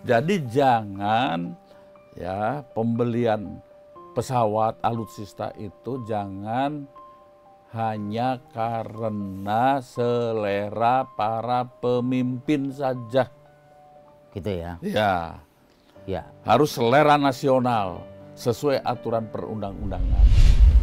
Jadi jangan ya pembelian pesawat alutsista itu jangan hanya karena selera para pemimpin saja. Gitu ya. Ya, Ya. harus selera nasional sesuai aturan perundang-undangan.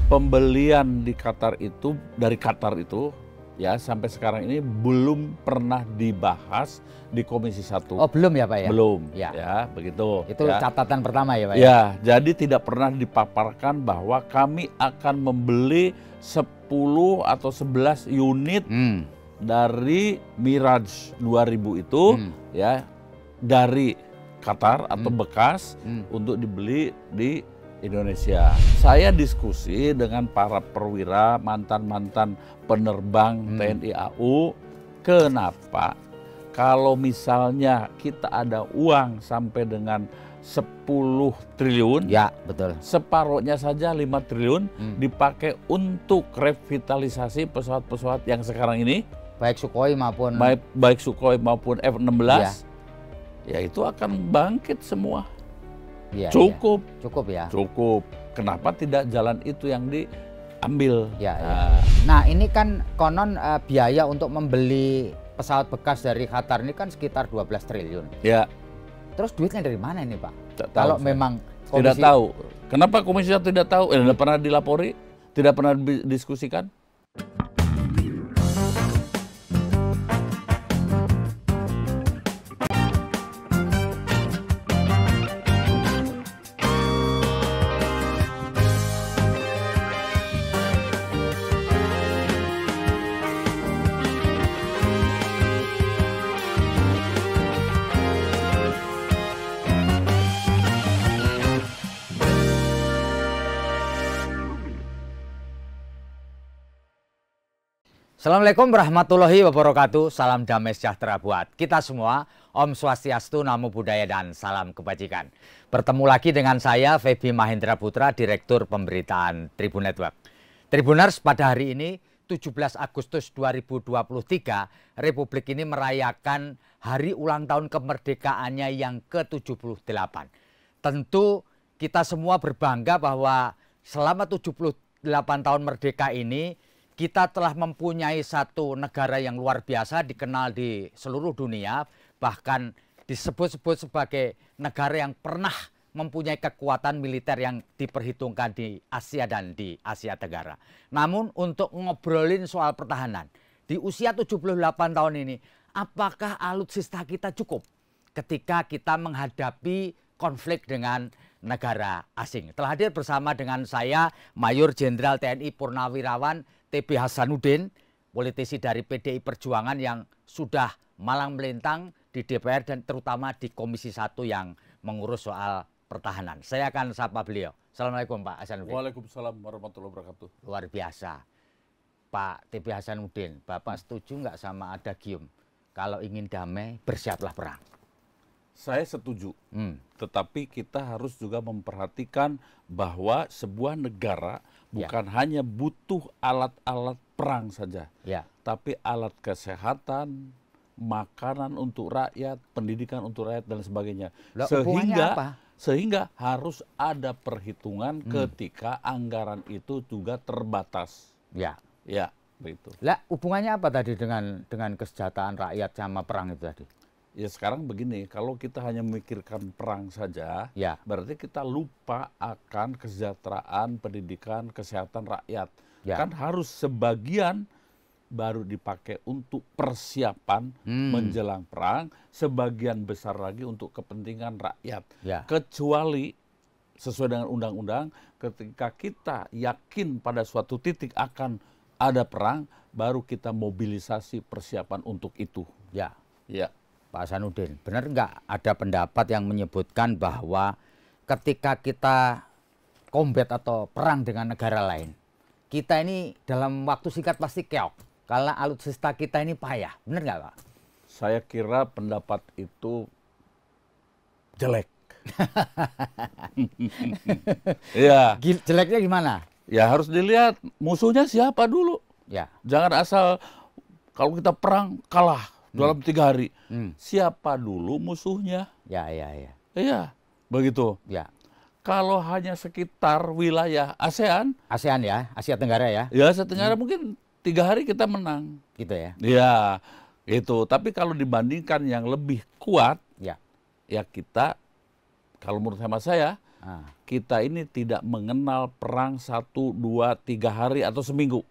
Pembelian di Qatar itu dari Qatar itu ya sampai sekarang ini belum pernah dibahas di Komisi 1. Oh, belum ya, Pak ya? Belum. Ya. Ya, begitu. Itu ya. catatan pertama ya, Pak ya? Ya, jadi tidak pernah dipaparkan bahwa kami akan membeli 10 atau 11 unit dari Mirage 2000 itu ya dari Qatar atau bekas untuk dibeli di Indonesia. Saya diskusi dengan para perwira, mantan-mantan penerbang TNI AU, kenapa kalau misalnya kita ada uang sampai dengan 10 triliun, ya betul, separuhnya saja 5 triliun dipakai untuk revitalisasi pesawat-pesawat yang sekarang ini, baik Sukhoi maupun baik Sukhoi maupun F-16, ya itu akan bangkit semua. Ya, cukup, ya. Cukup ya. Cukup. Kenapa tidak jalan itu yang diambil? Ya, Nah ini kan konon biaya untuk membeli pesawat bekas dari Qatar ini kan sekitar 12 triliun. Ya. Terus duitnya dari mana ini, Pak? Kalau memang komisi... Tidak tahu. Kenapa Komisi 1 tidak tahu? Tidak pernah dilapori? Tidak pernah didiskusikan? Assalamualaikum warahmatullahi wabarakatuh. Salam damai sejahtera buat kita semua. Om Swastiastu, Namo Buddhaya, dan salam kebajikan. Bertemu lagi dengan saya, Feby Mahendra Putra, Direktur Pemberitaan Tribun Network. Tribuners, pada hari ini, 17 Agustus 2023, Republik ini merayakan hari ulang tahun kemerdekaannya yang ke-78. Tentu kita semua berbangga bahwa selama 78 tahun merdeka ini, kita telah mempunyai satu negara yang luar biasa, dikenal di seluruh dunia, bahkan disebut-sebut sebagai negara yang pernah mempunyai kekuatan militer yang diperhitungkan di Asia dan di Asia Tenggara. Namun untuk ngobrolin soal pertahanan, di usia 78 tahun ini, apakah alutsista kita cukup ketika kita menghadapi konflik dengan negara asing? Telah hadir bersama dengan saya, Mayor Jenderal TNI Purnawirawan TB Hasanuddin, politisi dari PDI Perjuangan yang sudah malang melintang di DPR dan terutama di Komisi 1 yang mengurus soal pertahanan. Saya akan sapa beliau. Assalamualaikum Pak Hasanuddin. Waalaikumsalam warahmatullahi wabarakatuh. Luar biasa. Pak TB Hasanuddin, Bapak setuju nggak sama adagium kalau ingin damai bersiaplah perang? Saya setuju, tetapi kita harus juga memperhatikan bahwa sebuah negara bukan hanya butuh alat-alat perang saja, tapi alat kesehatan, makanan untuk rakyat, pendidikan untuk rakyat, dan sebagainya. Sehingga harus ada perhitungan ketika anggaran itu juga terbatas. Ya, begitu. Lah, hubungannya apa tadi dengan kesejahteraan rakyat sama perang itu tadi? Ya sekarang begini, kalau kita hanya memikirkan perang saja, berarti kita lupa akan kesejahteraan, pendidikan, kesehatan rakyat. Kan harus sebagian baru dipakai untuk persiapan menjelang perang, sebagian besar lagi untuk kepentingan rakyat. Kecuali sesuai dengan undang-undang, ketika kita yakin pada suatu titik akan ada perang, baru kita mobilisasi persiapan untuk itu. Ya. Pak Hasanuddin, benar nggak ada pendapat yang menyebutkan bahwa ketika kita combat atau perang dengan negara lain, kita ini dalam waktu singkat pasti keok, karena alutsista kita ini payah, benar nggak Pak? Saya kira pendapat itu jelek. Ya. Jeleknya gimana? Ya harus dilihat musuhnya siapa dulu. Jangan asal kalau kita perang kalah dalam 3 hari. Siapa dulu musuhnya? Ya, ya, ya. Iya, begitu. Ya. Kalau hanya sekitar wilayah ASEAN ya, Asia Tenggara ya. Ya, Asia Tenggara mungkin 3 hari kita menang. Gitu ya. Iya, itu. Tapi kalau dibandingkan yang lebih kuat, ya kita, kalau menurut hemat saya, kita ini tidak mengenal perang 1, 2, 3 hari atau seminggu.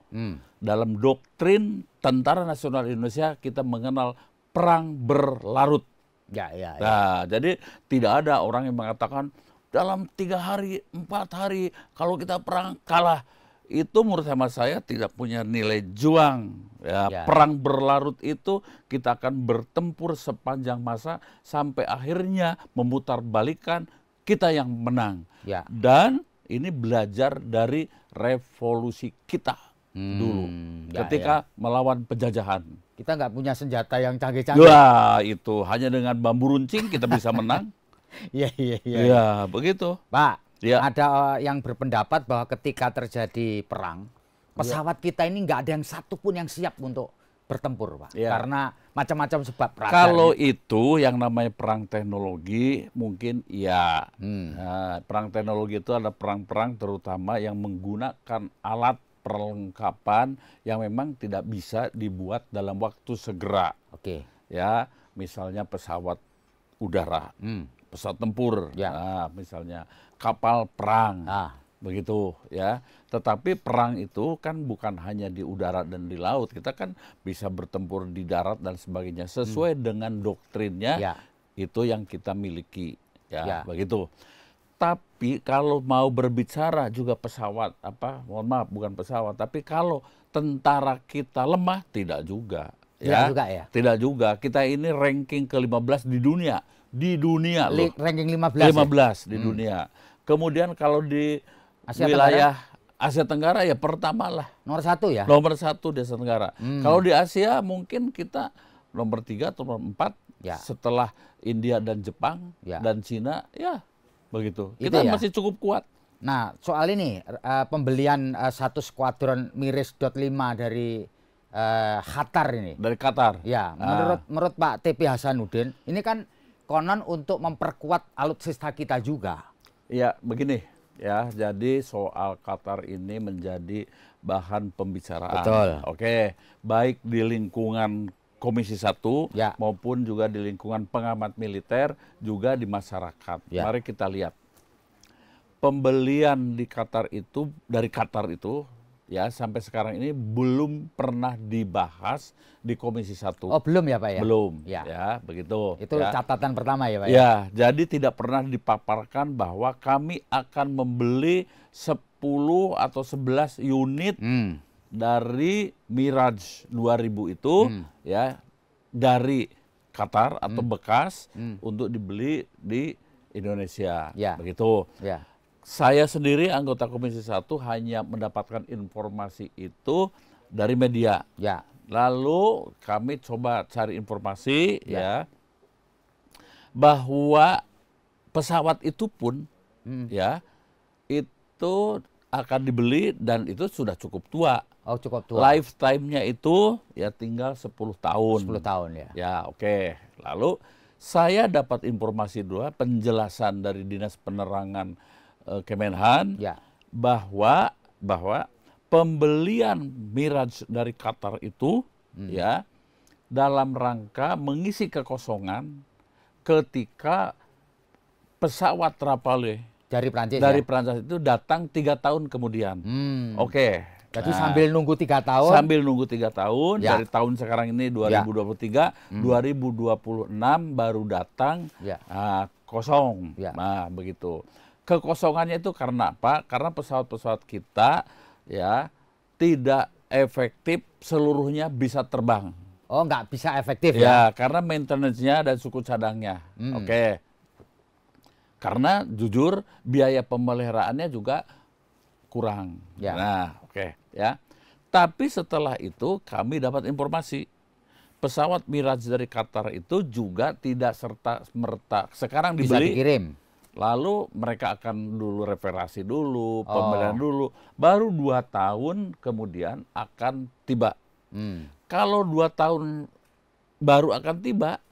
Dalam doktrin Tentara Nasional Indonesia kita mengenal perang berlarut. Ya. Nah, jadi tidak ada orang yang mengatakan dalam 3 hari, 4 hari kalau kita perang kalah. Itu menurut hemat saya tidak punya nilai juang. Ya. Perang berlarut itu kita akan bertempur sepanjang masa sampai akhirnya memutarbalikkan kita yang menang. Ya. Dan ini belajar dari revolusi kita dulu ketika melawan penjajahan. Kita nggak punya senjata yang canggih-canggih. Wah, itu hanya dengan bambu runcing kita bisa menang. Iya. Iya, begitu. Pak, ada yang berpendapat bahwa ketika terjadi perang, pesawat kita ini nggak ada yang satupun yang siap untuk bertempur, Pak. Karena macam-macam sebab. Kalau itu yang namanya perang teknologi, mungkin ya. Nah, perang teknologi itu ada perang-perang terutama yang menggunakan alat perlengkapan yang memang tidak bisa dibuat dalam waktu segera. Ya, misalnya pesawat udara. Pesawat tempur, misalnya kapal perang, begitu ya. Tetapi perang itu kan bukan hanya di udara dan di laut, kita kan bisa bertempur di darat dan sebagainya sesuai dengan doktrinnya itu yang kita miliki, begitu. Tapi kalau mau berbicara juga pesawat, mohon maaf bukan pesawat, tapi kalau tentara kita lemah tidak juga, tidak juga. Kita ini ranking ke-15 di dunia. Loh. Ranking 15 di dunia. Kemudian kalau di wilayah Asia Tenggara ya pertama lah. Nomor 1 ya? Nomor 1 di Asia Tenggara. Kalau di Asia mungkin kita nomor 3 atau nomor 4 setelah India dan Jepang dan Cina, ya begitu. Kita masih cukup kuat. Nah, soal ini pembelian 1 skuadron Miris.5 dari Qatar ini. Dari Qatar. Ya, menurut Pak TP Hasanuddin, ini kan konon untuk memperkuat alutsista kita juga. Ya, begini ya. Jadi soal Qatar ini menjadi bahan pembicaraan. Betul. Oke, baik di lingkungan Komisi 1 maupun juga di lingkungan pengamat militer, juga di masyarakat. Mari kita lihat. Pembelian di Qatar itu, dari Qatar itu, ya sampai sekarang ini belum pernah dibahas di Komisi 1. Oh, belum ya Pak ya? Belum, ya begitu. Itu catatan pertama ya Pak ya? Ya, jadi tidak pernah dipaparkan bahwa kami akan membeli 10 atau 11 unit dari Mirage 2000 itu, ya, dari Qatar atau bekas untuk dibeli di Indonesia, begitu. Saya sendiri anggota Komisi 1 hanya mendapatkan informasi itu dari media. Lalu kami coba cari informasi bahwa pesawat itu pun itu akan dibeli dan itu sudah cukup tua. Oh, cukup tua. Lifetime-nya itu ya tinggal 10 tahun. 10 tahun ya. Ya, oke. Lalu saya dapat informasi dua, penjelasan dari Dinas Penerangan Kemenhan bahwa pembelian Mirage dari Qatar itu ya dalam rangka mengisi kekosongan ketika pesawat Rafale dari Prancis itu datang 3 tahun kemudian. Oke. Jadi sambil nunggu 3 tahun. Sambil nunggu 3 tahun, dari tahun sekarang ini 2023, 2026 baru datang kosong. Nah, begitu. Kekosongannya itu karena apa? Karena pesawat-pesawat kita ya tidak efektif seluruhnya bisa terbang. Oh, nggak bisa efektif ya? Karena maintenance-nya dan suku cadangnya. Oke. Karena jujur biaya pemeliharaannya juga kurang. Nah, oke ya. Tapi setelah itu kami dapat informasi pesawat Mirage dari Qatar itu juga tidak serta-merta sekarang dibeli. Bisa dikirim. Lalu mereka akan dulu reparasi dulu, pembelian dulu. Baru 2 tahun kemudian akan tiba. Kalau 2 tahun baru akan tiba,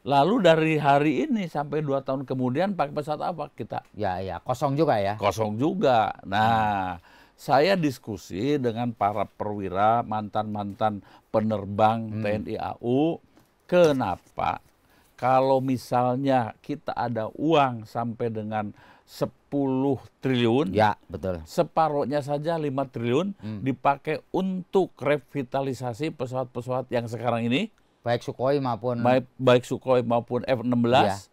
Lalu dari hari ini sampai 2 tahun kemudian pakai pesawat apa kita? Ya, ya, kosong juga ya. Kosong juga. Nah, saya diskusi dengan para perwira, mantan-mantan penerbang TNI AU, kenapa kalau misalnya kita ada uang sampai dengan 10 triliun, ya betul, separuhnya saja 5 triliun dipakai untuk revitalisasi pesawat-pesawat yang sekarang ini, baik Sukhoi maupun baik Sukhoi maupun F-16,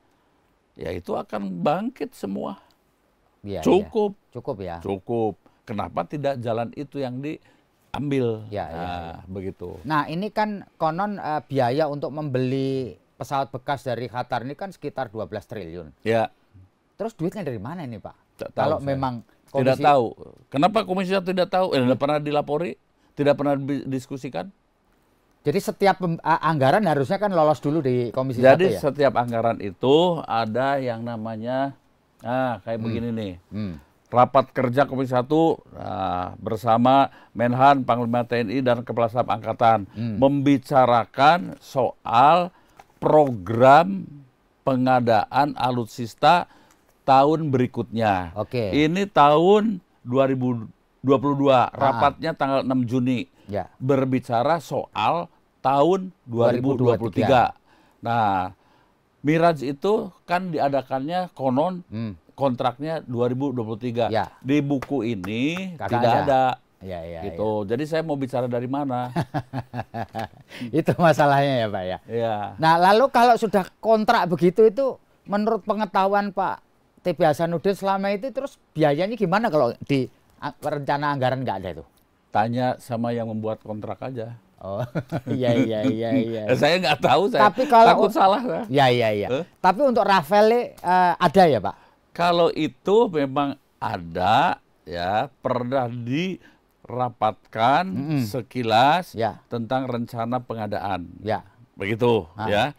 ya itu akan bangkit semua. Ya, cukup, ya. Cukup ya. Cukup. Kenapa tidak jalan itu yang diambil? Ya, begitu. Nah ini kan konon biaya untuk membeli pesawat bekas dari Qatar ini kan sekitar 12 triliun. Ya. Terus duitnya dari mana ini Pak? Kalau memang komisi... Tidak tahu. Kenapa komisi tidak tahu? Tidak pernah dilapori? Tidak pernah didiskusikan? Jadi setiap anggaran harusnya kan lolos dulu di komisi 1 ya? Jadi setiap anggaran itu ada yang namanya, kayak begini nih. Rapat kerja Komisi 1 bersama Menhan, Panglima TNI, dan Kepala Staf Angkatan. Membicarakan soal program pengadaan alutsista tahun berikutnya. Oke. Ini tahun 2022, rapatnya tanggal 6 Juni. Ya. Berbicara soal tahun 2023. Nah, Miraj itu kan diadakannya konon kontraknya 2023. Ya. Di buku ini tidak ada. Ya, gitu. Jadi saya mau bicara dari mana? Itu masalahnya ya Pak ya. Ya. Nah, lalu kalau sudah kontrak begitu itu menurut pengetahuan Pak TB Hasanuddin selama itu terus biayanya gimana kalau di rencana anggaran nggak ada itu? Tanya sama yang membuat kontrak aja. Oh, iya. Saya nggak tahu, saya tapi kalau, takut salah. Iya. Tapi untuk Rafale ada ya Pak? Kalau itu memang ada, ya, pernah dirapatkan sekilas tentang rencana pengadaan. Ya. Begitu, ya.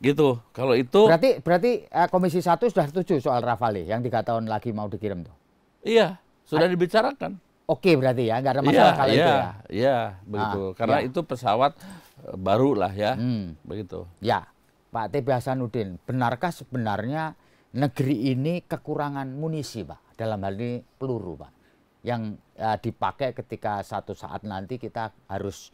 Gitu. Kalau itu berarti Komisi 1 sudah setuju soal Rafale yang 3 tahun lagi mau dikirim tuh. Iya, sudah dibicarakan. Oke berarti ya, nggak ada masalah kalau itu ya. Iya, begitu. Karena itu pesawat baru lah ya. Begitu. Ya, Pak TB Hasanuddin, benarkah sebenarnya negeri ini kekurangan munisi, Pak? Dalam hal ini peluru, Pak. Yang dipakai ketika satu saat nanti kita harus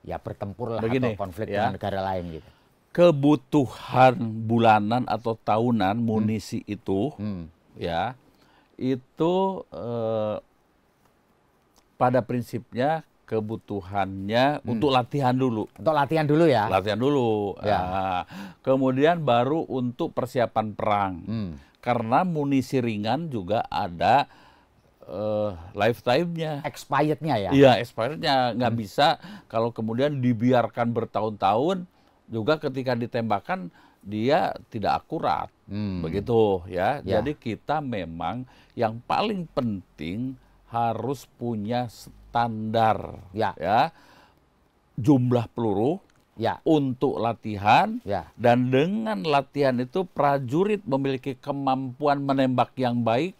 ya bertempur lah atau konflik dengan negara lain gitu. Kebutuhan bulanan atau tahunan munisi itu ya itu pada prinsipnya kebutuhannya untuk latihan dulu. Untuk latihan dulu ya. Latihan dulu. Ya. Kemudian baru untuk persiapan perang. Karena munisi ringan juga ada lifetime-nya. Expired-nya ya. Iya, expired-nya. Nggak bisa kalau kemudian dibiarkan bertahun-tahun juga ketika ditembakkan dia tidak akurat. Begitu ya. Jadi kita memang yang paling penting harus punya standar ya. Jumlah peluru untuk latihan dan dengan latihan itu prajurit memiliki kemampuan menembak yang baik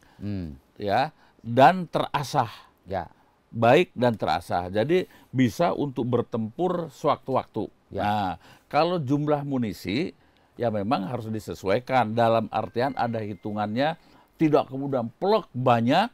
ya dan terasah. Baik dan terasah. Jadi bisa untuk bertempur sewaktu-waktu. Nah, kalau jumlah munisi ya memang harus disesuaikan dalam artian ada hitungannya, tidak kemudian plek banyak,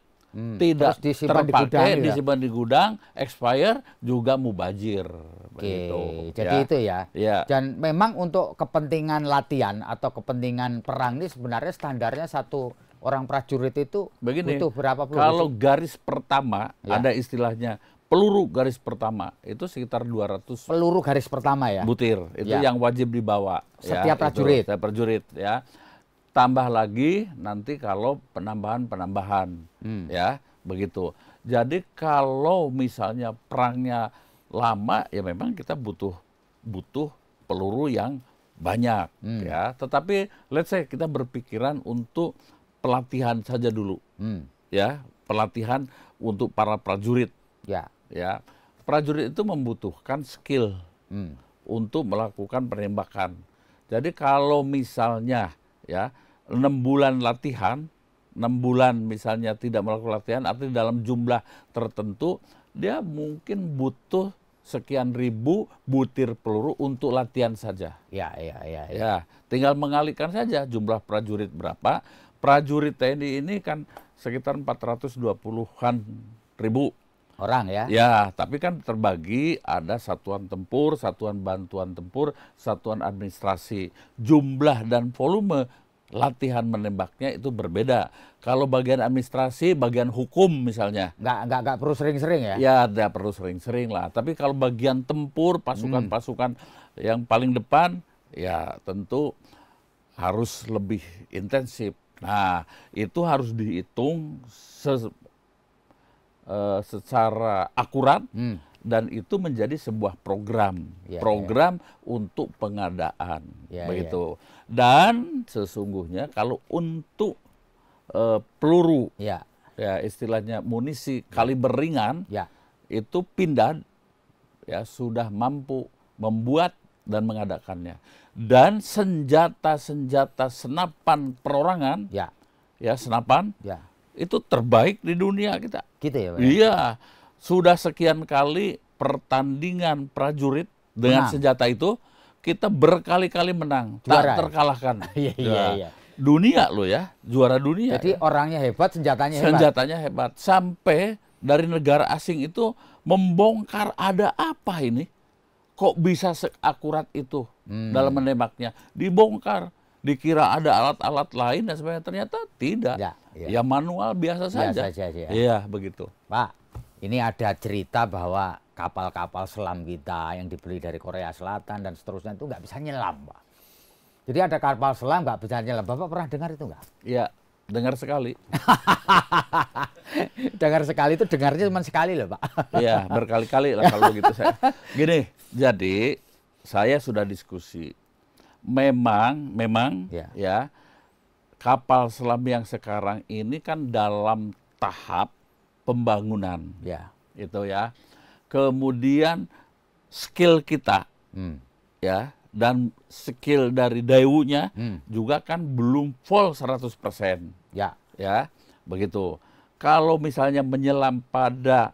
tidak terpakai, disimpan di gudang, expire juga mubazir. Begitu. Jadi itu ya. Dan memang untuk kepentingan latihan atau kepentingan perang ini sebenarnya standarnya satu orang prajurit itu butuh berapa peluru? Kalau garis pertama ada istilahnya peluru garis pertama itu sekitar 200 peluru garis pertama ya. Butir itu yang wajib dibawa setiap prajurit. Setiap prajurit ya. Tambah lagi nanti kalau penambahan ya begitu. Jadi kalau misalnya perangnya lama ya memang kita butuh peluru yang banyak ya. Tetapi let's say kita berpikiran untuk pelatihan saja dulu ya, pelatihan untuk para prajurit. Ya, prajurit itu membutuhkan skill untuk melakukan penembakan. Jadi kalau misalnya ya 6 bulan latihan, 6 bulan misalnya tidak melakukan latihan, artinya dalam jumlah tertentu dia mungkin butuh sekian ribu butir peluru untuk latihan saja. Ya. Tinggal mengalihkan saja jumlah prajurit berapa. Prajurit TNI ini kan sekitar 420-an ribu orang ya. Ya, tapi kan terbagi ada satuan tempur, satuan bantuan tempur, satuan administrasi. Jumlah dan volume latihan menembaknya itu berbeda. Kalau bagian administrasi, bagian hukum misalnya. Nggak perlu sering-sering ya? Ya, tidak perlu sering-sering lah. Tapi kalau bagian tempur, pasukan-pasukan yang paling depan, ya tentu harus lebih intensif. Nah, itu harus dihitung secara akurat dan itu menjadi sebuah program untuk pengadaan begitu. Dan sesungguhnya kalau untuk peluru ya istilahnya munisi kaliber ringan itu Pindad ya sudah mampu membuat dan mengadakannya. Dan senjata-senjata senapan perorangan senapan itu terbaik di dunia kita. Gitu ya, Pak? Iya, sudah sekian kali pertandingan prajurit dengan senjata itu, kita berkali-kali menang, tak terkalahkan. Iya. Dunia loh ya, juara dunia. Jadi orangnya hebat, senjatanya hebat. Senjatanya hebat. Sampai dari negara asing itu membongkar ada apa ini? Kok bisa seakurat itu dalam menembaknya? Dibongkar. Dikira ada alat-alat lain dan sebagainya, ternyata tidak. Ya manual biasa saja. Iya, begitu. Pak, ini ada cerita bahwa kapal-kapal selam kita yang dibeli dari Korea Selatan dan seterusnya itu nggak bisa nyelam, Pak. Jadi ada kapal selam nggak bisa nyelam. Bapak pernah dengar itu nggak? Iya, dengar sekali. Dengar sekali itu dengarnya cuma sekali loh, Pak. Iya, berkali-kali lah kalau gitu saya. Gini, jadi saya sudah diskusi. Memang ya kapal selam yang sekarang ini kan dalam tahap pembangunan. Itu ya. Kemudian skill kita ya dan skill dari Daewoo-nya juga kan belum full 100%. Ya, begitu. Kalau misalnya menyelam pada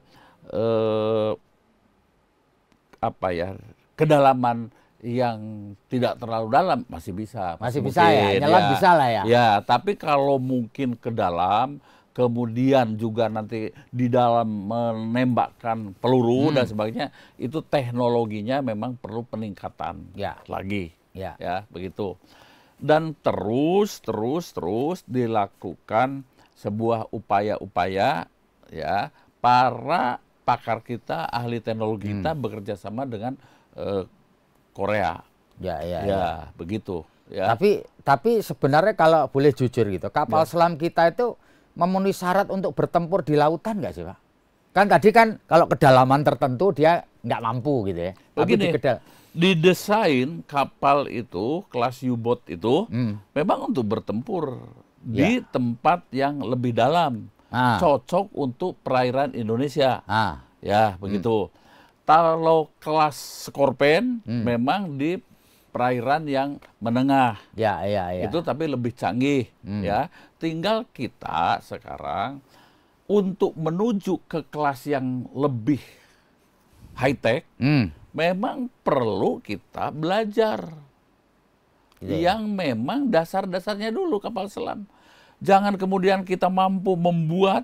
kedalaman yang tidak terlalu dalam masih bisa. Masih bisa ya, nyelam bisa lah ya. Ya, tapi kalau mungkin ke dalam, kemudian juga nanti di dalam menembakkan peluru dan sebagainya, itu teknologinya memang perlu peningkatan lagi. Ya, begitu. Dan terus dilakukan sebuah upaya-upaya ya, para pakar kita, ahli teknologi kita bekerja sama dengan Korea. Ya, begitu. Ya. Tapi sebenarnya kalau boleh jujur gitu, kapal selam kita itu memenuhi syarat untuk bertempur di lautan nggak sih, Pak? Kan tadi kan kalau kedalaman tertentu dia nggak mampu gitu ya. Begini, didesain kapal itu, kelas U-boat itu, memang untuk bertempur di tempat yang lebih dalam. Cocok untuk perairan Indonesia. Ya, begitu. Kalau kelas Scorpion memang di perairan yang menengah. Itu tapi lebih canggih ya. Tinggal kita sekarang untuk menuju ke kelas yang lebih high tech memang perlu kita belajar. Yang memang dasar-dasarnya dulu kapal selam. Jangan kemudian kita mampu membuat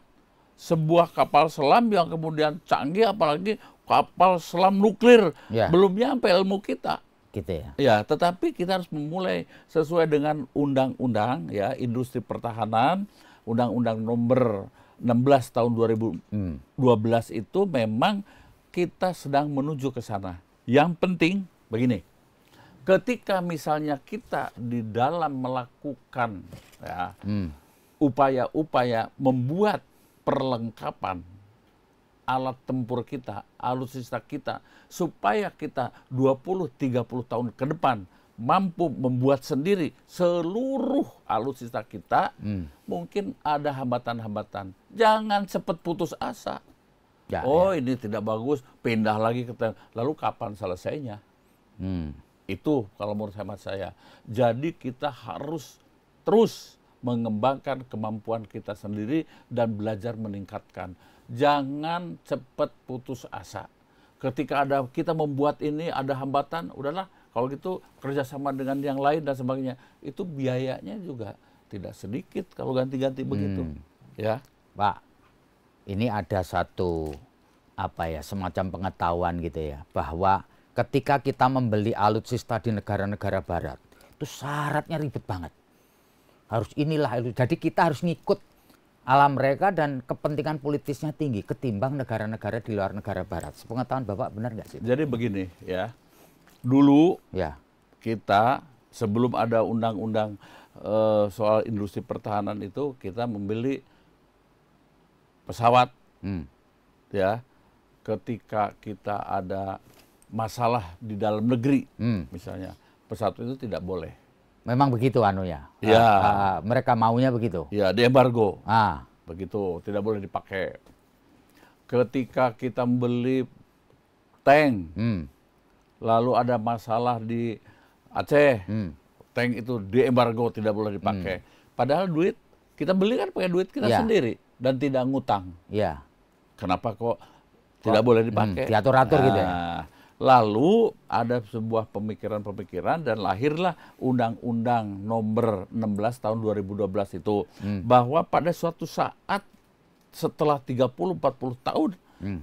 sebuah kapal selam yang kemudian canggih, apalagi kapal selam nuklir, belum nyampe ilmu kita. Gitu ya. Ya, tetapi kita harus memulai sesuai dengan undang-undang ya, industri pertahanan, Undang-Undang nomor 16 tahun 2012 itu memang kita sedang menuju ke sana. Yang penting begini. Ketika misalnya kita di dalam melakukan ya, upaya-upaya membuat perlengkapan alat tempur kita, alutsista kita, supaya kita 20-30 tahun ke depan mampu membuat sendiri seluruh alutsista kita, mungkin ada hambatan-hambatan. Jangan cepat putus asa. Ini tidak bagus, pindah lagi ke lalu kapan selesainya? Itu kalau menurut hemat saya. Jadi kita harus terus mengembangkan kemampuan kita sendiri dan belajar meningkatkan. Jangan cepat putus asa. ketika kita membuat ini ada hambatan, udahlah kalau gitu kerjasama dengan yang lain dan sebagainya. Itu biayanya juga tidak sedikit kalau ganti-ganti begitu. Ya, Pak, ini ada satu semacam pengetahuan gitu ya, bahwa ketika kita membeli alutsista di negara-negara barat, itu syaratnya ribet banget. Harus inilah, jadi kita harus ngikut alam mereka dan kepentingan politisnya tinggi ketimbang negara-negara di luar negara barat. Sepengetahuan Bapak benar nggak sih? Jadi begini ya, dulu ya kita sebelum ada undang-undang soal industri pertahanan itu kita membeli pesawat ya, ketika kita ada masalah di dalam negeri misalnya, pesawat itu tidak boleh. Memang begitu ya? Ya. Mereka maunya begitu? Ya, di embargo. Begitu, tidak boleh dipakai. Ketika kita membeli tank, lalu ada masalah di Aceh, tank itu di embargo, tidak boleh dipakai. Padahal duit, kita beli kan pakai duit kita sendiri dan tidak ngutang. Ya. Kenapa kok tidak boleh dipakai? Diatur-atur gitu ya? Lalu ada sebuah pemikiran-pemikiran dan lahirlah Undang-Undang Nomor 16 tahun 2012 itu, bahwa pada suatu saat setelah 30-40 tahun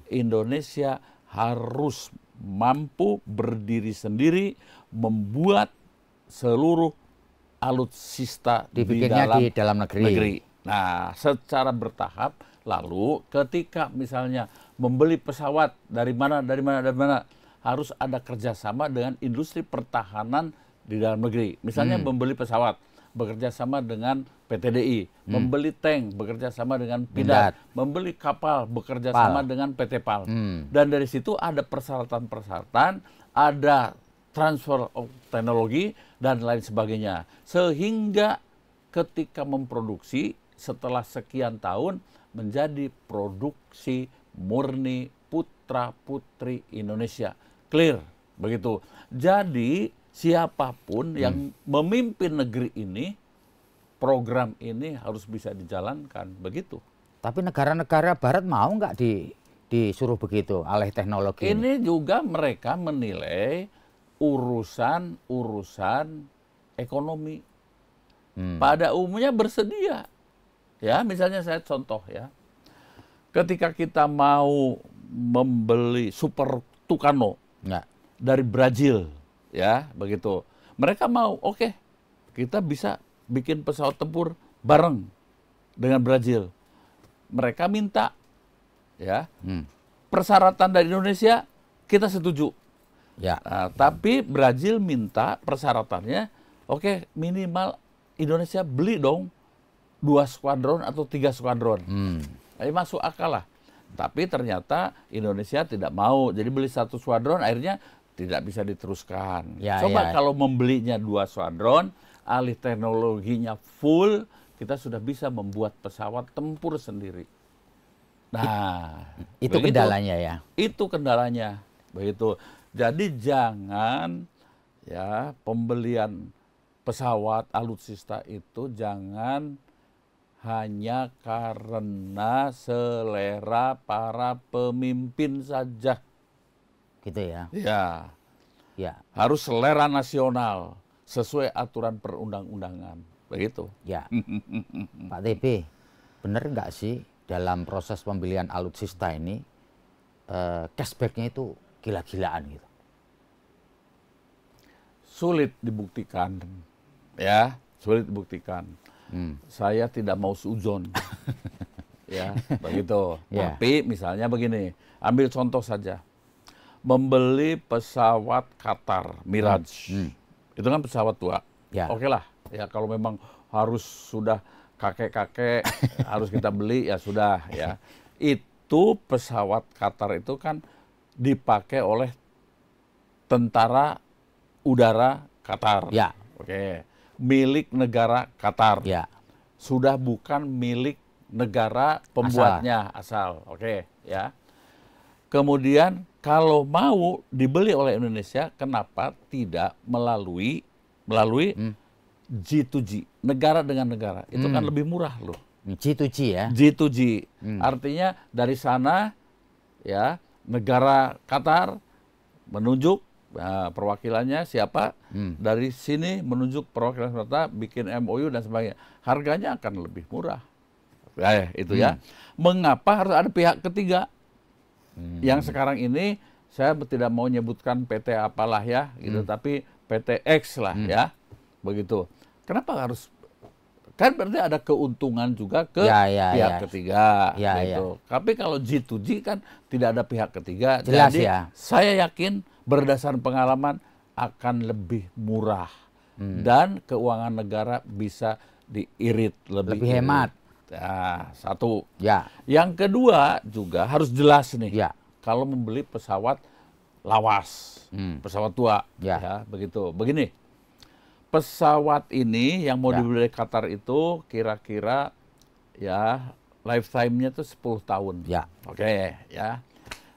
Indonesia harus mampu berdiri sendiri membuat seluruh alutsista di dalam negeri. Nah, secara bertahap, lalu ketika misalnya membeli pesawat dari mana, harus ada kerjasama dengan industri pertahanan di dalam negeri. Misalnya membeli pesawat, bekerja sama dengan PTDI, membeli tank, bekerja sama dengan Pindad, membeli kapal, bekerja sama dengan PT PAL. Dan dari situ ada persyaratan-persyaratan, ada transfer of teknologi, dan lain sebagainya. Sehingga ketika memproduksi, setelah sekian tahun, menjadi produksi murni putra-putri Indonesia. Clear, begitu. Jadi siapapun yang memimpin negeri ini, program ini harus bisa dijalankan, begitu. Tapi negara-negara barat mau nggak disuruh begitu, alih teknologi ini? Juga mereka menilai urusan ekonomi. Pada umumnya bersedia. Ya, misalnya saya contoh ya. Ketika kita mau membeli Super Tucano dari Brazil, ya begitu. Mereka mau, oke, kita bisa bikin pesawat tempur bareng dengan Brazil. Mereka minta, ya, persyaratan dari Indonesia kita setuju. Ya. Nah, tapi Brazil minta persyaratannya, oke, minimal Indonesia beli dong 2 skuadron atau 3 skuadron. Jadi masuk akal lah. Tapi ternyata Indonesia tidak mau. Jadi beli 1 skuadron akhirnya tidak bisa diteruskan. Coba kalau membelinya 2 skuadron, alih teknologinya full, kita sudah bisa membuat pesawat tempur sendiri. Nah, itu kendalanya ya. Itu kendalanya. Begitu. Jadi jangan ya pembelian pesawat alutsista itu jangan hanya karena selera para pemimpin saja. Gitu ya? Ya. Harus selera nasional sesuai aturan perundang-undangan. Begitu. Ya. Pak TB, benar nggak sih dalam proses pembelian alutsista ini cashback-nya itu gila-gilaan gitu? Sulit dibuktikan. Ya, sulit dibuktikan. Saya tidak mau suudzon, ya begitu. Tapi misalnya begini, ambil contoh saja, membeli pesawat Qatar Mirage, itu kan pesawat tua. Oke lah, ya kalau memang harus sudah kakek-kakek harus kita beli ya sudah ya. Itu pesawat Qatar itu kan dipakai oleh tentara udara Qatar. Oke. Milik negara Qatar. Sudah bukan milik negara pembuatnya asal. Oke, ya. Kemudian kalau mau dibeli oleh Indonesia, kenapa tidak melalui G2G, negara dengan negara? Itu kan lebih murah loh. G2G ya. G2G. Artinya dari sana ya negara Qatar menunjuk perwakilannya siapa, dari sini menunjuk perwakilan serta bikin MOU dan sebagainya. Harganya akan lebih murah. Itu ya. Mengapa harus ada pihak ketiga? Yang sekarang ini saya tidak mau menyebutkan PT apalah ya, gitu, tapi PT X lah ya, begitu. Kenapa harus? Kan berarti ada keuntungan juga ke pihak ketiga, gitu. Tapi kalau G2G kan tidak ada pihak ketiga. Jelas, jadi saya yakin berdasarkan pengalaman akan lebih murah dan keuangan negara bisa diirit lebih hemat. Nah, satu. Yang kedua juga harus jelas nih. Kalau membeli pesawat lawas, pesawat tua, ya begitu. Begini. Pesawat ini yang mau dibeli dari Qatar itu kira-kira ya lifetime-nya itu 10 tahun. Oke, ya.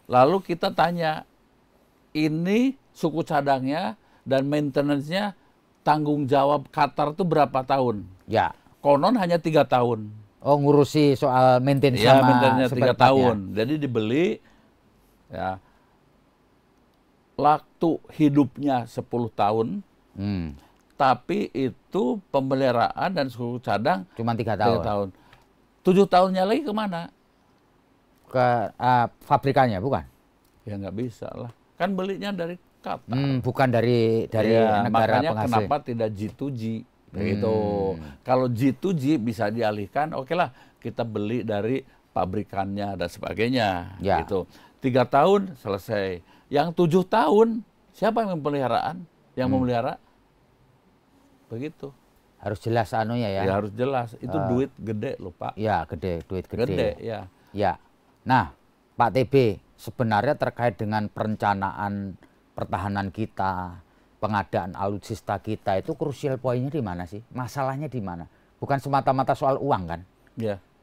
Lalu kita tanya, ini suku cadangnya dan maintenance-nya tanggung jawab Qatar itu berapa tahun? Konon hanya 3 tahun. Oh, ngurusi soal maintenance sama maintenance 3 tahun. Jadi dibeli ya. Waktu hidupnya 10 tahun. Tapi itu pemeliharaan dan suku cadang cuma 3 tahun. 7 tahunnya lagi kemana? Ke fabrikannya, bukan? Ya nggak bisa lah. Kan belinya dari Qatar. Bukan dari negara makanya penghasil. Kenapa tidak G2G? Begitu. Kalau G2G bisa dialihkan, oke lah kita beli dari pabrikannya dan sebagainya. Gitu. 3 tahun selesai. Yang 7 tahun siapa yang memeliharaan? Yang memelihara? Begitu. Harus jelas anunya ya. Ya harus jelas. Itu duit gede loh Pak. Ya gede, duit gede. Gede ya. Nah Pak TB, sebenarnya terkait dengan perencanaan pertahanan kita, pengadaan alutsista kita, itu krusial poinnya di mana sih? Masalahnya di mana? Bukan semata-mata soal uang kan?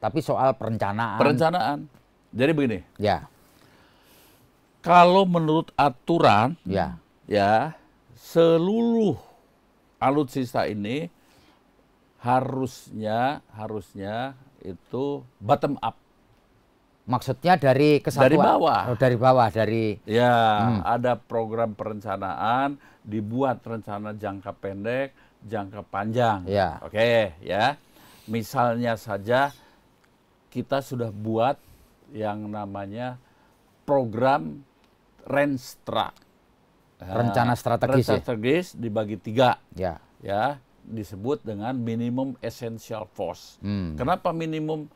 Tapi soal perencanaan. Perencanaan. Jadi begini. Kalau menurut aturan, seluruh alutsista ini harusnya itu bottom up. Maksudnya dari kesatuan? Dari bawah. Dari bawah, dari... ada program perencanaan, dibuat rencana jangka pendek, jangka panjang. Oke, ya. Misalnya saja kita sudah buat yang namanya program Renstra. Rencana strategis. Rencana strategis dibagi 3. Ya, disebut dengan minimum essential force. Kenapa minimum?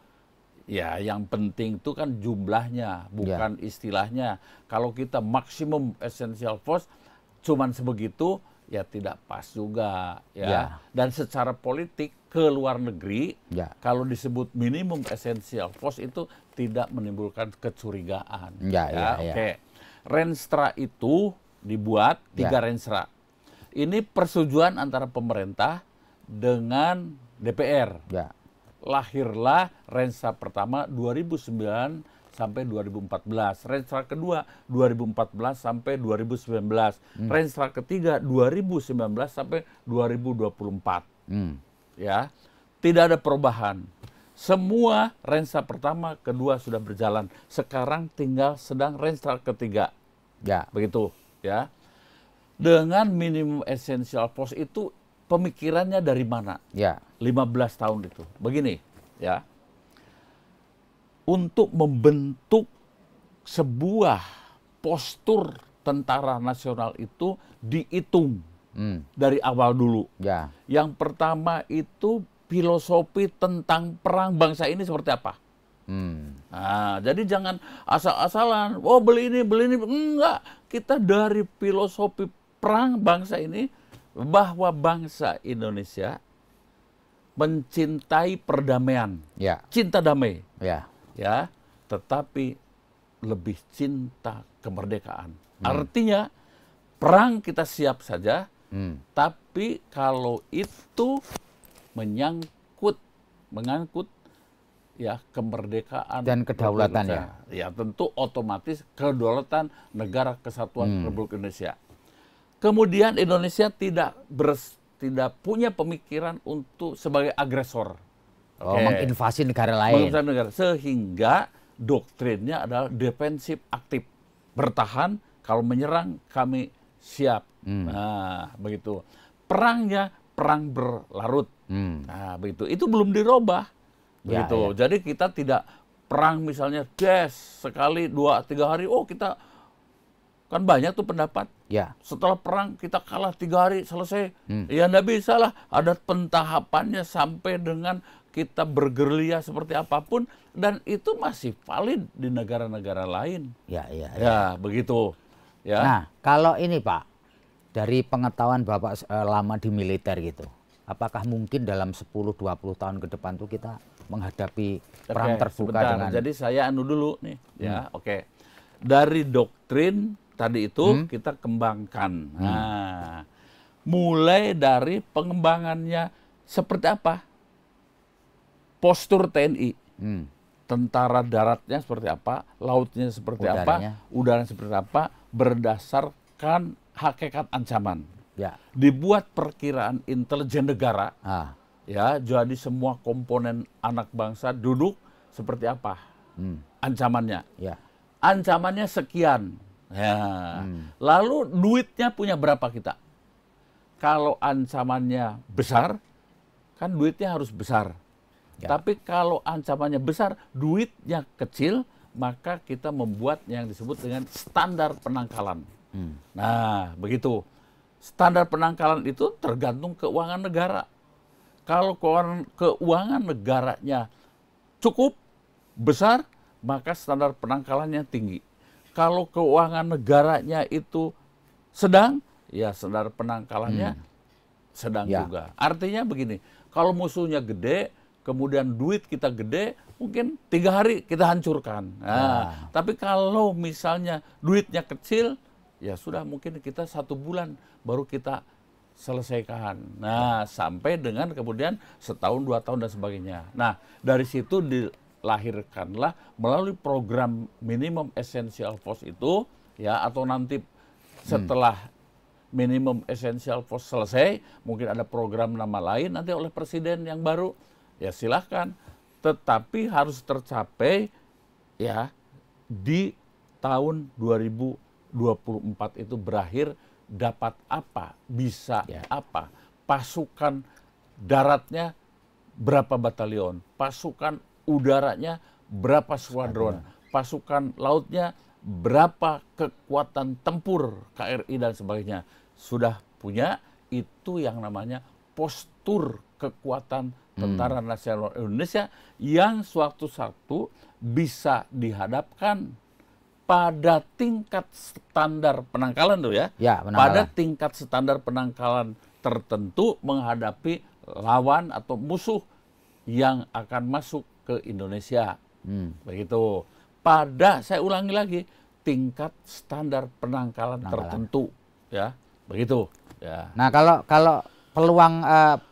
Ya, yang penting itu kan jumlahnya, bukan istilahnya. Kalau kita maksimum essential force cuman sebegitu, ya tidak pas juga. Dan secara politik ke luar negeri, kalau disebut minimum essential force itu tidak menimbulkan kecurigaan. Oke. Renstra itu dibuat 3 Renstra. Ini persetujuan antara pemerintah dengan DPR. Lahirlah Renstra pertama 2009 sampai 2014. Renstra kedua 2014 sampai 2019. Renstra ketiga 2019 sampai 2024. Ya. Tidak ada perubahan. Semua Renstra pertama, kedua sudah berjalan. Sekarang tinggal sedang Renstra ketiga. Begitu, ya. Dengan minimum essential force itu pemikirannya dari mana? 15 tahun itu. Begini, ya. Untuk membentuk sebuah postur tentara nasional itu dihitung dari awal dulu. Yang pertama itu filosofi tentang perang bangsa ini seperti apa? Nah, jadi jangan asal-asalan, oh beli ini, enggak. Kita dari filosofi perang bangsa ini, bahwa bangsa Indonesia mencintai perdamaian, cinta damai, ya, tetapi lebih cinta kemerdekaan. Artinya perang kita siap saja, tapi kalau itu mengangkut ya kemerdekaan dan kedaulatan ya tentu otomatis kedaulatan negara kesatuan Republik Indonesia. Kemudian Indonesia tidak punya pemikiran untuk sebagai agresor, menginvasi negara lain, sehingga doktrinnya adalah defensif aktif. bertahan, kalau menyerang kami siap. Nah, begitu. Perangnya perang berlarut. Nah, begitu. Itu belum dirubah. Begitu. Jadi kita tidak perang misalnya sekali 2-3 hari, oh kita kan banyak tuh pendapat. Setelah perang kita kalah 3 hari selesai. Ya enggak bisa lah. Ada pentahapannya sampai dengan kita bergerilya seperti apapun, dan itu masih valid di negara-negara lain. Ya, begitu. Ya. Nah, kalau ini Pak, dari pengetahuan Bapak lama di militer gitu, apakah mungkin dalam 10-20 tahun ke depan tuh kita menghadapi perang terbuka dengan... Jadi saya dulu nih, ya, Dari doktrin tadi itu kita kembangkan. Nah, mulai dari pengembangannya seperti apa? Postur TNI, tentara daratnya seperti apa, lautnya seperti apa, udaranya seperti apa, berdasarkan hakikat ancaman. Dibuat perkiraan intelijen negara, ya, jadi semua komponen anak bangsa duduk seperti apa ancamannya. Ancamannya sekian. Lalu duitnya punya berapa kita? Kalau ancamannya besar, kan duitnya harus besar. Tapi kalau ancamannya besar, duitnya kecil, maka kita membuat yang disebut dengan standar penangkalan. Nah, begitu. Standar penangkalan itu tergantung keuangan negara. Kalau keuangan negaranya cukup besar, maka standar penangkalannya tinggi. Kalau keuangan negaranya itu sedang, ya standar penangkalannya sedang juga. Artinya begini, kalau musuhnya gede, kemudian duit kita gede, mungkin 3 hari kita hancurkan. Nah, tapi kalau misalnya duitnya kecil, ya sudah, mungkin kita 1 bulan baru kita selesaikan. Nah, sampai dengan kemudian 1 tahun, 2 tahun dan sebagainya. Nah, dari situ dilahirkanlah melalui program minimum essential force itu, ya, atau nanti setelah minimum essential force selesai, mungkin ada program nama lain nanti oleh presiden yang baru. Ya silahkan, tetapi harus tercapai ya di tahun 2024 itu berakhir. Dapat apa, bisa apa, pasukan daratnya berapa batalion, pasukan udaranya berapa skuadron, pasukan lautnya berapa kekuatan tempur KRI dan sebagainya. Sudah punya, itu yang namanya postur kekuatan Tentara Nasional Indonesia yang suatu bisa dihadapkan pada tingkat standar penangkalan tuh ya, pada tingkat standar penangkalan tertentu menghadapi lawan atau musuh yang akan masuk ke Indonesia. Begitu. Saya ulangi lagi, tingkat standar penangkalan tertentu, ya, begitu. Ya. Nah, kalau peluang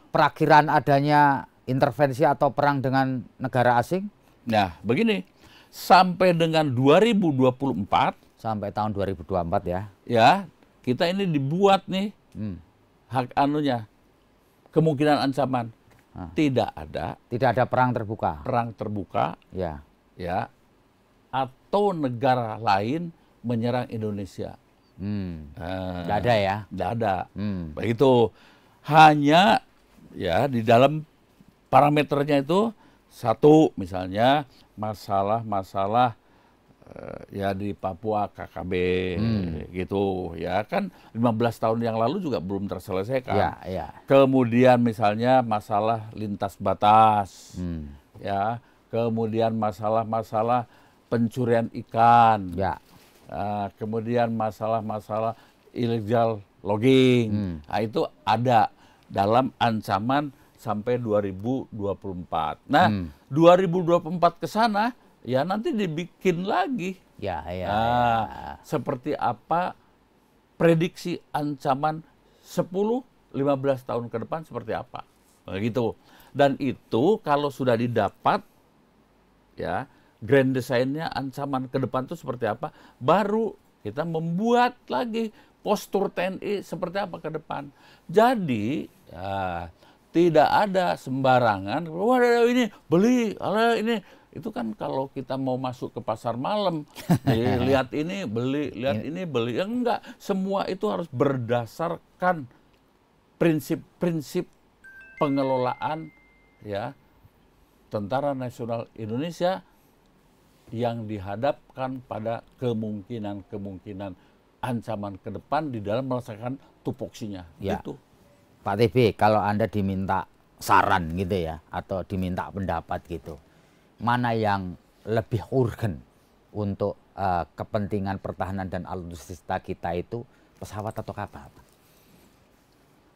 perakhiran adanya intervensi atau perang dengan negara asing? Nah, begini. Sampai dengan 2024, sampai tahun 2024 ya. Ya, kita ini dibuat nih hak anunya, kemungkinan ancaman tidak ada perang terbuka. Perang terbuka, ya, atau negara lain menyerang Indonesia. Tidak ada ya? Tidak ada. Begitu. Hanya ya di dalam parameternya itu satu, misalnya masalah ya di Papua KKB gitu ya, kan 15 tahun yang lalu juga belum terselesaikan. Kemudian misalnya masalah lintas batas, ya, kemudian masalah pencurian ikan, kemudian masalah illegal logging. Nah, itu ada dalam ancaman sampai 2024. Nah, 2024 ke sana ya nanti dibikin lagi. Seperti apa prediksi ancaman 10-15 tahun ke depan seperti apa. Begitu. Dan itu kalau sudah didapat ya, grand design-nya ancaman ke depan itu seperti apa, baru kita membuat lagi postur TNI seperti apa ke depan. Jadi, ya, Tidak ada sembarangan, wah ini beli, ini. Itu kan kalau kita mau masuk ke pasar malam, lihat ini beli, lihat ini beli. Ya enggak, semua itu harus berdasarkan prinsip-prinsip pengelolaan ya Tentara Nasional Indonesia yang dihadapkan pada kemungkinan ancaman ke depan di dalam melaksanakan tupoksinya. Ya. Gitu. Pak TB, kalau Anda diminta saran gitu ya, atau diminta pendapat gitu, mana yang lebih urgen untuk kepentingan pertahanan dan alutsista kita itu, pesawat atau kapal?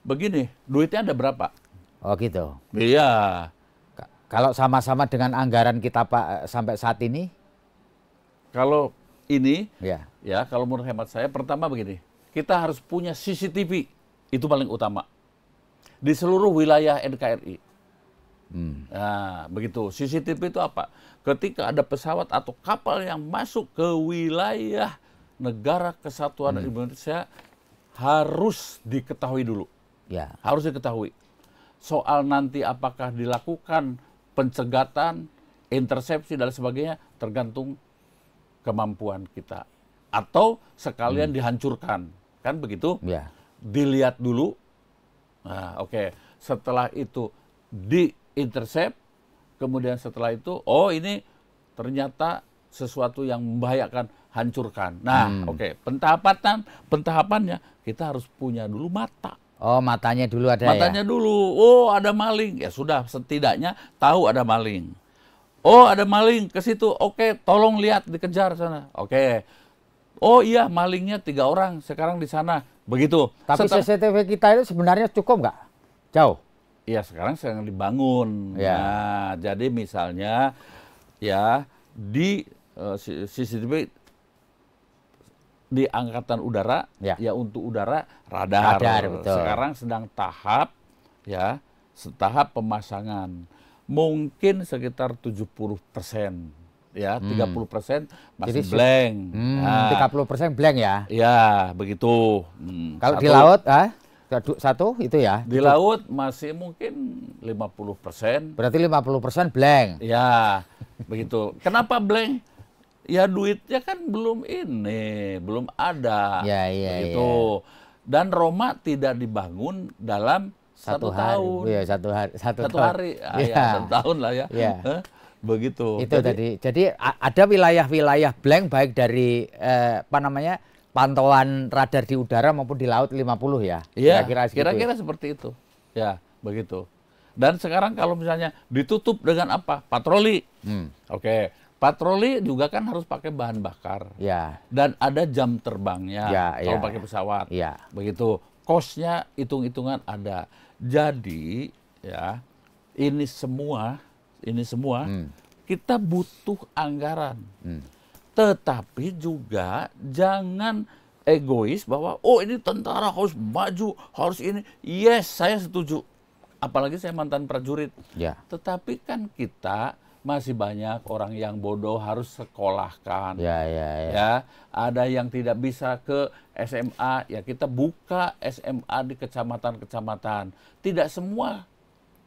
Begini, duitnya ada berapa? Oh gitu? Iya. Kalau sama-sama dengan anggaran kita Pak sampai saat ini? Kalau ini, ya kalau menurut hemat saya, pertama begini, kita harus punya CCTV, itu paling utama. Di seluruh wilayah NKRI. Nah, begitu. CCTV itu apa? Ketika ada pesawat atau kapal yang masuk ke wilayah negara kesatuan Indonesia, harus diketahui dulu. Ya. Harus diketahui. Soal nanti apakah dilakukan pencegatan, intersepsi, dan sebagainya, tergantung kemampuan kita. Atau sekalian dihancurkan. Kan begitu? Ya. Dilihat dulu. Nah, oke. Setelah itu di-intercept, kemudian setelah itu, oh ini ternyata sesuatu yang membahayakan, hancurkan. Nah, oke. Pentahapannya kita harus punya dulu mata. Oh, matanya dulu ada. Matanya dulu. Oh, ada maling. Ya sudah, setidaknya tahu ada maling. Oh, ada maling ke situ. Oke, tolong lihat, dikejar sana. Oke. Oh iya, malingnya 3 orang sekarang di sana. Begitu. Tapi CCTV kita itu sebenarnya cukup nggak? Jauh? Iya, sekarang sedang dibangun. Ya. Nah, jadi misalnya ya di CCTV di Angkatan Udara, ya untuk udara radar. Betul. Sekarang sedang tahap tahap pemasangan. Mungkin sekitar 70%. Ya, 30% masih jadi, blank. 30% blank ya? Ya, begitu. Kalau di laut, satu itu ya? Di laut masih mungkin 50%. Berarti 50% blank? Ya, begitu. Kenapa blank? Ya duitnya kan belum ada. Begitu. Dan Roma tidak dibangun dalam satu tahun. Iya, satu hari. Satu hari. Ya, 1 tahun lah ya. Begitu. Itu jadi ada wilayah-wilayah blank baik dari pantauan radar di udara maupun di laut 50 ya. Iya, kira-kira seperti itu. Ya, begitu. Dan sekarang kalau misalnya ditutup dengan apa? Patroli. Oke. Patroli juga kan harus pakai bahan bakar. Ya. Dan ada jam terbangnya kalau pakai pesawat. Ya. Begitu. Cost-nya hitung-hitungan ada. Jadi ya, ini semua kita butuh anggaran. Tetapi juga jangan egois bahwa oh ini tentara harus maju, harus ini. Yes, saya setuju. Apalagi saya mantan prajurit. Ya. Tetapi kan kita masih banyak orang yang bodoh, harus sekolahkan. Ya, ada yang tidak bisa ke SMA, ya kita buka SMA di kecamatan-kecamatan. Tidak semua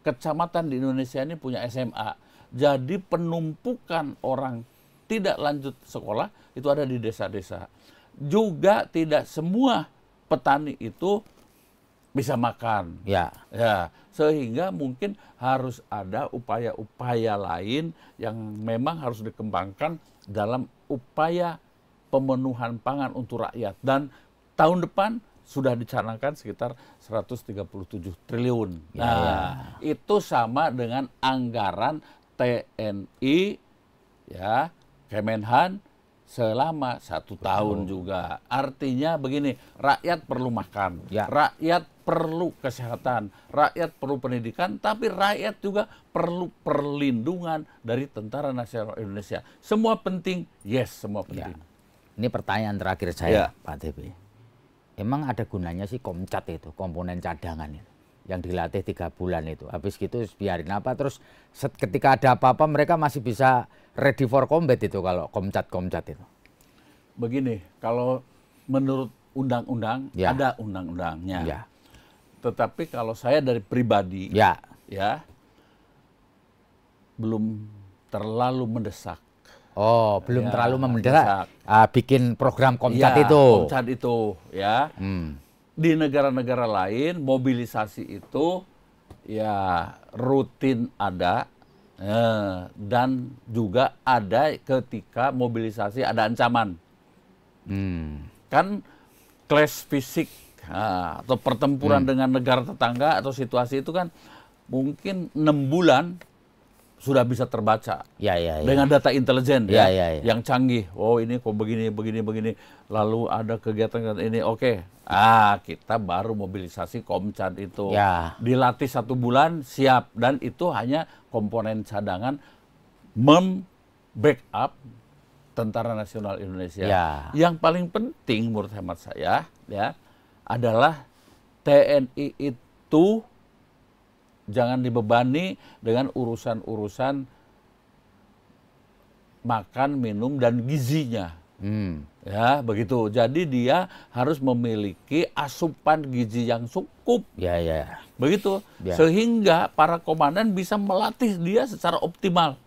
kecamatan di Indonesia ini punya SMA. Jadi penumpukan orang tidak lanjut sekolah itu ada di desa-desa. Juga tidak semua petani itu bisa makan. Ya, sehingga mungkin harus ada upaya-upaya lain yang memang harus dikembangkan dalam upaya pemenuhan pangan untuk rakyat. Dan tahun depan sudah dicanangkan sekitar 137 triliun. Itu sama dengan anggaran TNI, ya, Kemenhan selama 1 tahun juga. Artinya begini, rakyat perlu makan, rakyat perlu kesehatan, rakyat perlu pendidikan, tapi rakyat juga perlu perlindungan dari Tentara Nasional Indonesia. Semua penting, semua penting. Ini pertanyaan terakhir saya, Pak TB. Emang ada gunanya sih Komcat itu, komponen cadangan itu, yang dilatih 3 bulan itu. Habis gitu biarin apa, terus ketika ada apa-apa mereka masih bisa ready for combat itu kalau Komcat itu. Begini, kalau menurut undang-undang, ada undang-undangnya. Tetapi kalau saya dari pribadi, ya belum terlalu mendesak. Oh, belum terlalu mendesak. Bikin program Komcat itu. Komcat itu, ya. Di negara-negara lain mobilisasi itu ya rutin ada, dan juga ada ketika mobilisasi ada ancaman. Kan clash fisik atau pertempuran dengan negara tetangga atau situasi itu kan mungkin 6 bulan sudah bisa terbaca dengan data intelijen yang canggih. Oh, ini kok begini. Lalu ada kegiatan ini. Oke. Kita baru mobilisasi Komcat itu. Dilatih 1 bulan siap, dan itu hanya komponen cadangan membackup Tentara Nasional Indonesia. Yang paling penting menurut hemat saya adalah TNI itu jangan dibebani dengan urusan-urusan makan, minum, dan gizinya. Ya, begitu. Jadi dia harus memiliki asupan gizi yang cukup. Begitu. Sehingga para komandan bisa melatih dia secara optimal.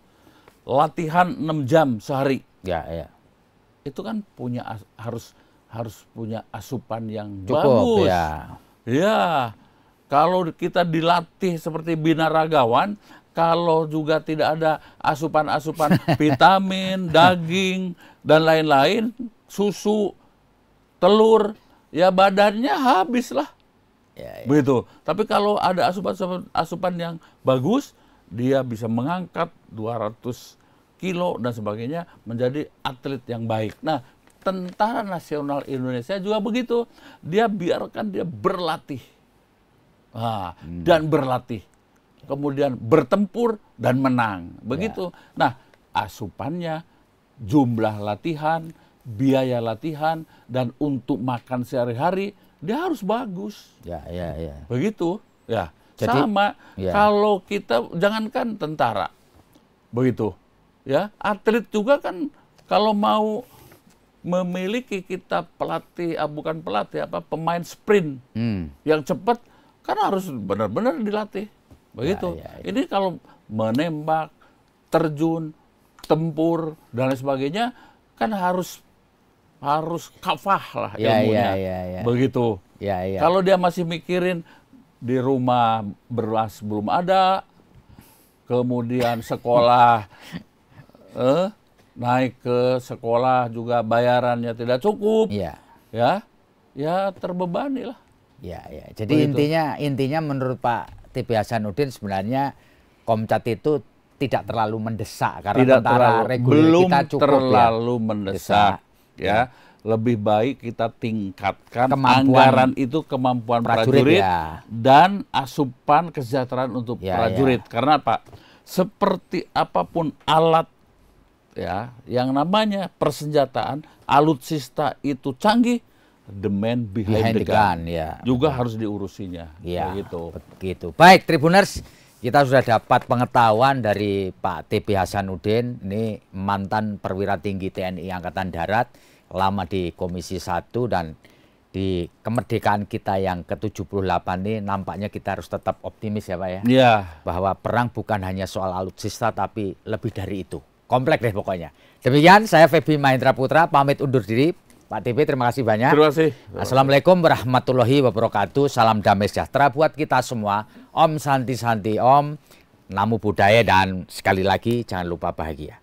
Latihan 6 jam sehari. Itu kan harus punya asupan yang cukup, bagus. Kalau kita dilatih seperti binaragawan, kalau juga tidak ada asupan-asupan vitamin, daging, dan lain-lain, susu, telur, ya badannya habis lah. Begitu. Tapi kalau ada asupan yang bagus, dia bisa mengangkat 200 kilo dan sebagainya, menjadi atlet yang baik. Nah, Tentara Nasional Indonesia juga begitu. Dia biarkan dia berlatih. Dan berlatih. Kemudian bertempur dan menang. Begitu. Nah, asupannya, jumlah latihan, biaya latihan, dan untuk makan sehari-hari, dia harus bagus. Begitu. Jadi, sama, kalau kita, jangankan tentara. Begitu. Atlet juga kan kalau mau memiliki kita pemain sprint yang cepat, kan harus benar-benar dilatih. Begitu. Ini kalau menembak, terjun, tempur, dan lain sebagainya, kan harus kafah lah ilmunya. Begitu. Kalau dia masih mikirin di rumah beras belum ada, kemudian sekolah, naik ke sekolah juga bayarannya tidak cukup, ya terbebani lah. Jadi intinya menurut Pak TB Hasanuddin sebenarnya Komcat itu tidak terlalu mendesak karena tentara reguler kita cukup terlalu mendesak. Lebih baik kita tingkatkan anggaran itu, kemampuan prajurit dan asupan kesejahteraan untuk prajurit. Karena Pak, seperti apapun alat yang namanya persenjataan, alutsista itu canggih, the man behind the gun juga harus diurusinya. Begitu. Baik, Tribuners, kita sudah dapat pengetahuan dari Pak TB Hasanuddin, ini mantan perwira tinggi TNI Angkatan Darat, lama di Komisi 1, dan di kemerdekaan kita yang ke-78 ini nampaknya kita harus tetap optimis ya Pak bahwa perang bukan hanya soal alutsista tapi lebih dari itu. Komplek deh pokoknya. Demikian, saya Feby Mahendra Putra pamit undur diri. Pak TB, terima kasih banyak. Terima kasih. Assalamualaikum warahmatullahi wabarakatuh. Salam damai sejahtera buat kita semua. Om Santi Santi Om, Namo Buddhaya, dan sekali lagi jangan lupa bahagia.